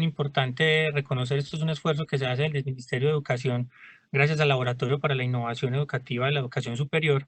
importante reconocer, esto es un esfuerzo que se hace desde el Ministerio de Educación gracias al Laboratorio para la Innovación Educativa de la Educación Superior,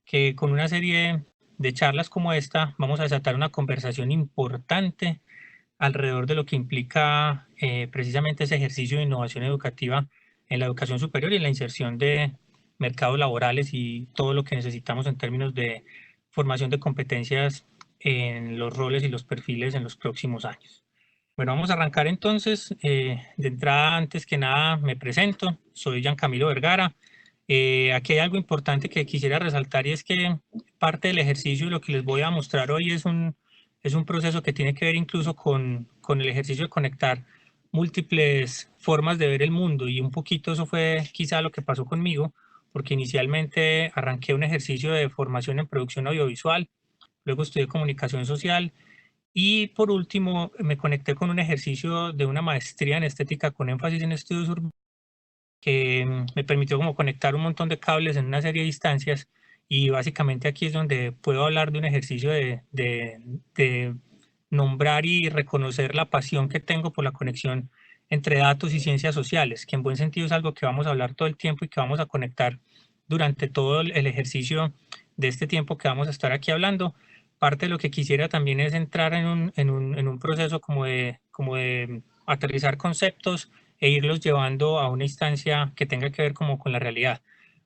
que con una serie de charlas como esta vamos a desatar una conversación importante alrededor de lo que implica precisamente ese ejercicio de innovación educativa en la educación superior y en la inserción de mercados laborales y todo lo que necesitamos en términos de formación de competencias en los roles y los perfiles en los próximos años. Bueno, vamos a arrancar entonces. De entrada, antes que nada, me presento. Soy Giancamilo Vergara. Aquí hay algo importante que quisiera resaltar y es que parte del ejercicio y lo que les voy a mostrar hoy es un proceso que tiene que ver incluso con el ejercicio de conectar múltiples formas de ver el mundo y un poquito eso fue quizá lo que pasó conmigo, porque inicialmente arranqué un ejercicio de formación en producción audiovisual, luego estudié comunicación social y por último me conecté con un ejercicio de una maestría en estética con énfasis en estudios urbanos que me permitió como conectar un montón de cables en una serie de instancias y básicamente aquí es donde puedo hablar de un ejercicio de nombrar y reconocer la pasión que tengo por la conexión entre datos y ciencias sociales, que en buen sentido es algo que vamos a hablar todo el tiempo y que vamos a conectar durante todo el ejercicio de este tiempo que vamos a estar aquí hablando. Parte de lo que quisiera también es entrar en un proceso como de aterrizar conceptos e irlos llevando a una instancia que tenga que ver como con la realidad.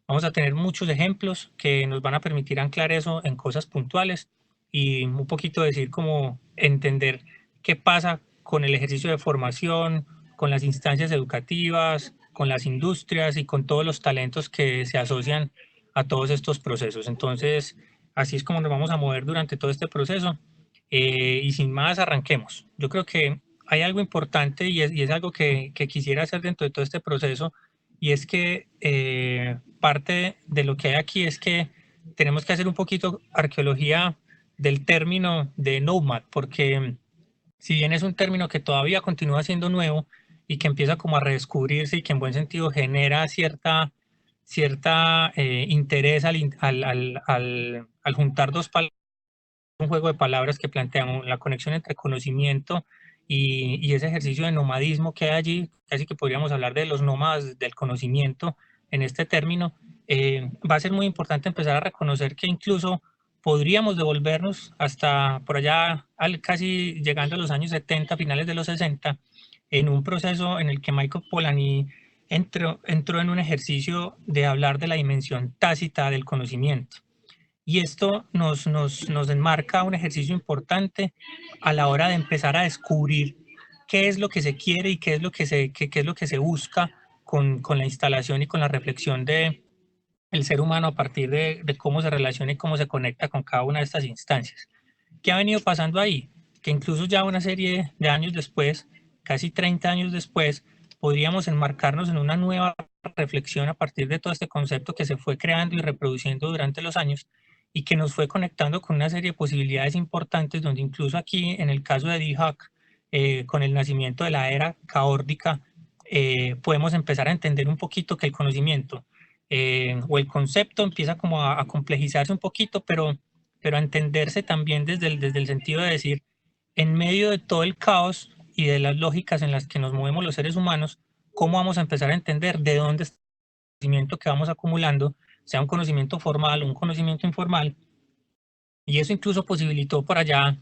Vamos a tener muchos ejemplos que nos van a permitir anclar eso en cosas puntuales y un poquito decir cómo entender qué pasa con el ejercicio de formación, con las instancias educativas, con las industrias y con todos los talentos que se asocian a todos estos procesos. Entonces, así es como nos vamos a mover durante todo este proceso. Y sin más, arranquemos. Yo creo que hay algo importante y es algo que quisiera hacer dentro de todo este proceso, y es que parte de lo que hay aquí es que tenemos que hacer un poquito arqueología del término de nomad, porque si bien es un término que todavía continúa siendo nuevo y que empieza como a redescubrirse y que en buen sentido genera cierta interés al juntar dos palabras, un juego de palabras que plantean la conexión entre conocimiento y ese ejercicio de nomadismo que hay allí, casi que podríamos hablar de los nómadas del conocimiento en este término, va a ser muy importante empezar a reconocer que incluso podríamos devolvernos hasta por allá, casi llegando a los años 70, finales de los 60, en un proceso en el que Michael Polanyi entró en un ejercicio de hablar de la dimensión tácita del conocimiento. Y esto nos enmarca un ejercicio importante a la hora de empezar a descubrir qué es lo que se quiere y qué es lo que qué es lo que se busca con la instalación y con la reflexión de el ser humano a partir de cómo se relaciona y cómo se conecta con cada una de estas instancias. ¿Qué ha venido pasando ahí? Que incluso ya una serie de años después, casi 30 años después, podríamos enmarcarnos en una nueva reflexión a partir de todo este concepto que se fue creando y reproduciendo durante los años y que nos fue conectando con una serie de posibilidades importantes, donde incluso aquí, en el caso de D-Hack, con el nacimiento de la era caórdica, podemos empezar a entender un poquito que el conocimiento o el concepto empieza como a complejizarse un poquito, pero a entenderse también desde el sentido de decir, en medio de todo el caos y de las lógicas en las que nos movemos los seres humanos, ¿cómo vamos a empezar a entender de dónde está el conocimiento que vamos acumulando, sea un conocimiento formal o un conocimiento informal? Y eso incluso posibilitó por allá,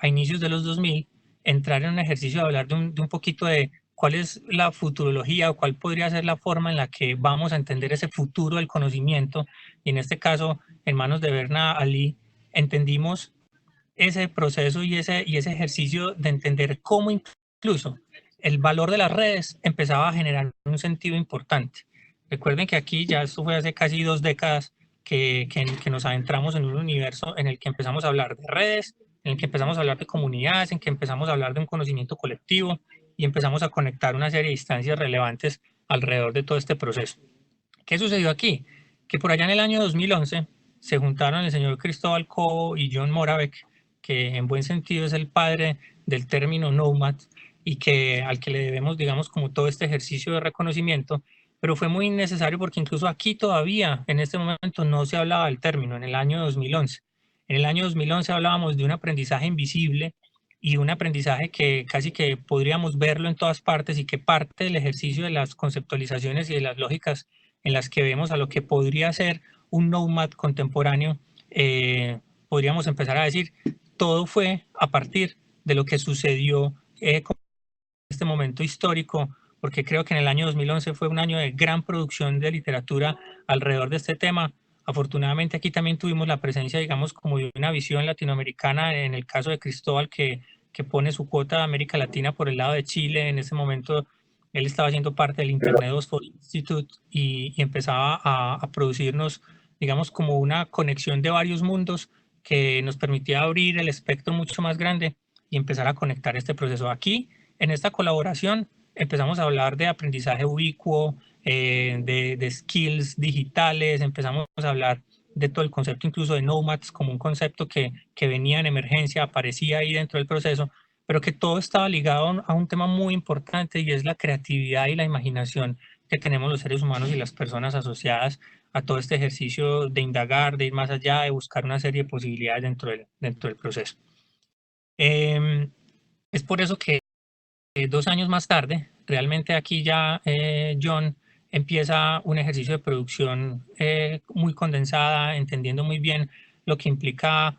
a inicios de los 2000, entrar en un ejercicio de hablar de un poquito de cuál es la futurología o cuál podría ser la forma en la que vamos a entender ese futuro del conocimiento. Y en este caso, en manos de Berna Ali, entendimos ese proceso y ese ejercicio de entender cómo incluso el valor de las redes empezaba a generar un sentido importante. Recuerden que aquí ya esto fue hace casi 2 décadas que nos adentramos en un universo en el que empezamos a hablar de redes, en el que empezamos a hablar de comunidades, en que empezamos a hablar de un conocimiento colectivo y empezamos a conectar una serie de instancias relevantes alrededor de todo este proceso. ¿Qué sucedió aquí? Que por allá en el año 2011 se juntaron el señor Cristóbal Cobo y John Moravec, que en buen sentido es el padre del término nomad y que al que le debemos, digamos, como todo este ejercicio de reconocimiento, pero fue muy necesario porque incluso aquí todavía en este momento no se hablaba del término en el año 2011. En el año 2011 hablábamos de un aprendizaje invisible y un aprendizaje que casi que podríamos verlo en todas partes y que parte del ejercicio de las conceptualizaciones y de las lógicas en las que vemos a lo que podría ser un nomad contemporáneo, podríamos empezar a decir, todo fue a partir de lo que sucedió con este momento histórico, porque creo que en el año 2011 fue un año de gran producción de literatura alrededor de este tema. Afortunadamente aquí también tuvimos la presencia, digamos, como de una visión latinoamericana, en el caso de Cristóbal, que pone su cuota de América Latina por el lado de Chile. En ese momento él estaba haciendo parte del Internet Oxford Institute y empezaba a producirnos, digamos, como una conexión de varios mundos que nos permitía abrir el espectro mucho más grande y empezar a conectar este proceso. Aquí, en esta colaboración, empezamos a hablar de aprendizaje ubicuo, de skills digitales, empezamos a hablar de todo el concepto incluso de nomads como un concepto que venía en emergencia, aparecía ahí dentro del proceso, pero que todo estaba ligado a un tema muy importante y es la creatividad y la imaginación que tenemos los seres humanos y las personas asociadas a todo este ejercicio de indagar, de ir más allá, de buscar una serie de posibilidades dentro del proceso. Es por eso que 2 años más tarde, realmente aquí ya John empieza un ejercicio de producción muy condensada, entendiendo muy bien lo que implica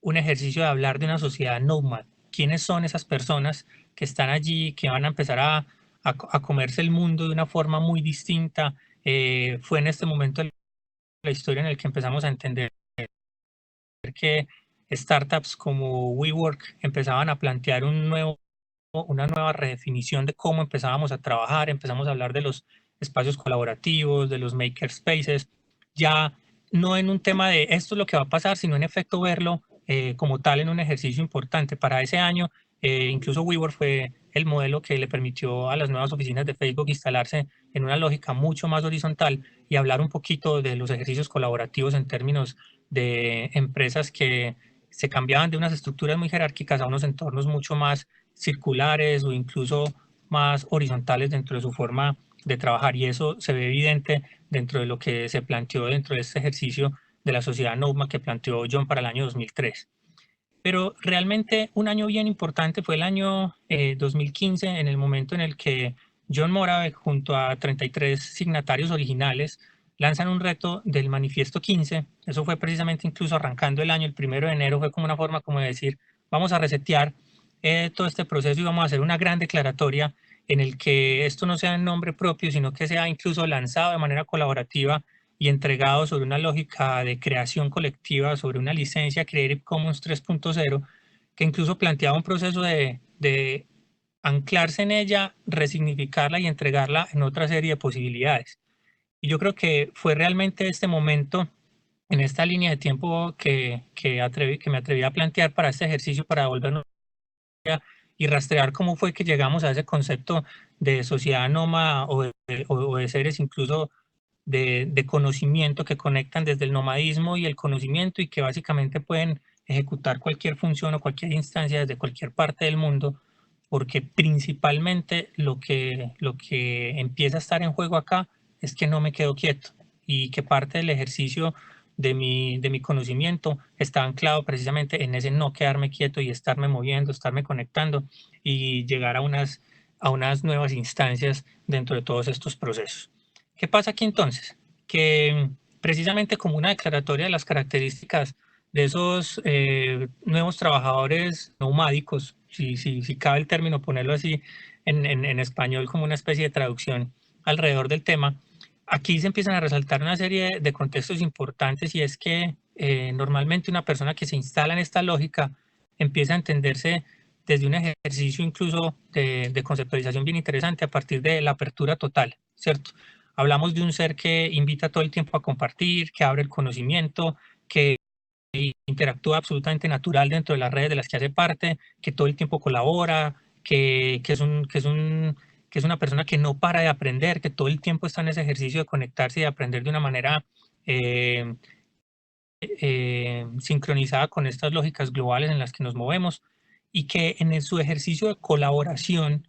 un ejercicio de hablar de una sociedad nómada. ¿Quiénes son esas personas que están allí, que van a empezar a comerse el mundo de una forma muy distinta? Fue en este momento de la historia en el que empezamos a entender que startups como WeWork empezaban a plantear una nueva redefinición de cómo empezábamos a trabajar, empezamos a hablar de los espacios colaborativos, de los maker spaces, ya no en un tema de esto es lo que va a pasar, sino en efecto verlo como tal en un ejercicio importante. Para ese año, incluso WeWork fue el modelo que le permitió a las nuevas oficinas de Facebook instalarse en una lógica mucho más horizontal y hablar un poquito de los ejercicios colaborativos en términos de empresas que se cambiaban de unas estructuras muy jerárquicas a unos entornos mucho más circulares o incluso más horizontales dentro de su forma de trabajar. Y eso se ve evidente dentro de lo que se planteó dentro de este ejercicio de la sociedad Noma que planteó John para el año 2003. Pero realmente un año bien importante fue el año 2015, en el momento en el que John Moravec, junto a 33 signatarios originales, lanzan un reto del Manifiesto 15. Eso fue precisamente incluso arrancando el año, el 1 de enero, fue como una forma como de decir, vamos a resetear todo este proceso y vamos a hacer una gran declaratoria en el que esto no sea en nombre propio, sino que sea incluso lanzado de manera colaborativa y entregado sobre una lógica de creación colectiva, sobre una licencia Creative Commons 3.0, que incluso planteaba un proceso de anclarse en ella, resignificarla y entregarla en otra serie de posibilidades. Y yo creo que fue realmente este momento, en esta línea de tiempo que me atreví a plantear para este ejercicio, para devolvernos y rastrear cómo fue que llegamos a ese concepto de sociedad nómada o de seres incluso de conocimiento que conectan desde el nomadismo y el conocimiento y que básicamente pueden ejecutar cualquier función o cualquier instancia desde cualquier parte del mundo, porque principalmente lo que empieza a estar en juego acá es que no me quedo quieto y que parte del ejercicio de mi conocimiento está anclado precisamente en ese no quedarme quieto y estarme moviendo, estarme conectando y llegar a unas nuevas instancias dentro de todos estos procesos. ¿Qué pasa aquí entonces? Que precisamente como una declaratoria de las características de esos nuevos trabajadores nomádicos, si cabe el término ponerlo así en español como una especie de traducción alrededor del tema, aquí se empiezan a resaltar una serie de contextos importantes y es que normalmente una persona que se instala en esta lógica empieza a entenderse desde un ejercicio incluso de conceptualización bien interesante a partir de la apertura total, ¿cierto? Hablamos de un ser que invita todo el tiempo a compartir, que abre el conocimiento, que interactúa absolutamente natural dentro de las redes de las que hace parte, que todo el tiempo colabora, que es una persona que no para de aprender, que todo el tiempo está en ese ejercicio de conectarse y de aprender de una manera eh, sincronizada con estas lógicas globales en las que nos movemos y que su ejercicio de colaboración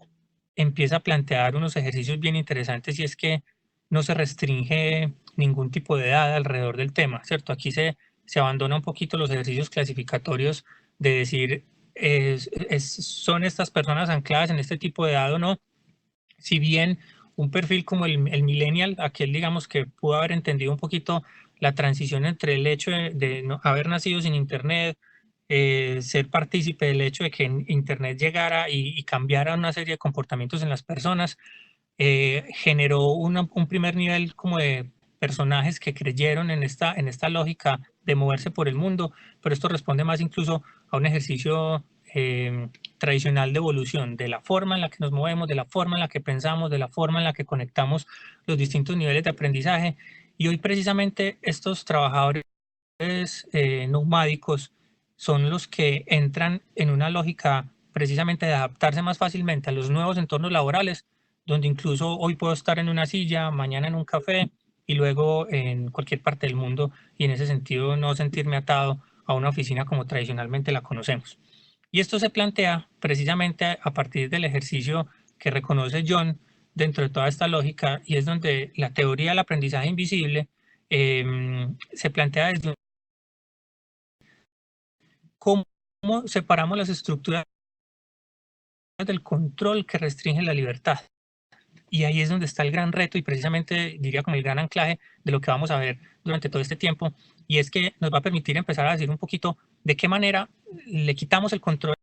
empieza a plantear unos ejercicios bien interesantes y es que no se restringe ningún tipo de edad alrededor del tema, ¿cierto? Aquí se abandona un poquito los ejercicios clasificatorios de decir son estas personas ancladas en este tipo de edad o no. Si bien un perfil como el millennial, aquel digamos que pudo haber entendido un poquito la transición entre el hecho de no, haber nacido sin Internet, ser partícipe del hecho de que Internet llegara y cambiara una serie de comportamientos en las personas, generó un primer nivel como de personajes que creyeron en esta lógica de moverse por el mundo, pero esto responde más incluso a un ejercicio tradicional de evolución, de la forma en la que nos movemos, de la forma en la que pensamos, de la forma en la que conectamos los distintos niveles de aprendizaje. Y hoy precisamente estos trabajadores nomádicos son los que entran en una lógica precisamente de adaptarse más fácilmente a los nuevos entornos laborales, donde incluso hoy puedo estar en una silla, mañana en un café y luego en cualquier parte del mundo, y en ese sentido no sentirme atado a una oficina como tradicionalmente la conocemos. Y esto se plantea precisamente a partir del ejercicio que reconoce John dentro de toda esta lógica, y es donde la teoría del aprendizaje invisible se plantea desde cómo separamos las estructuras del control que restringen la libertad. Y ahí es donde está el gran reto y precisamente diría como el gran anclaje de lo que vamos a ver durante todo este tiempo, y es que nos va a permitir empezar a decir un poquito de qué manera le quitamos el control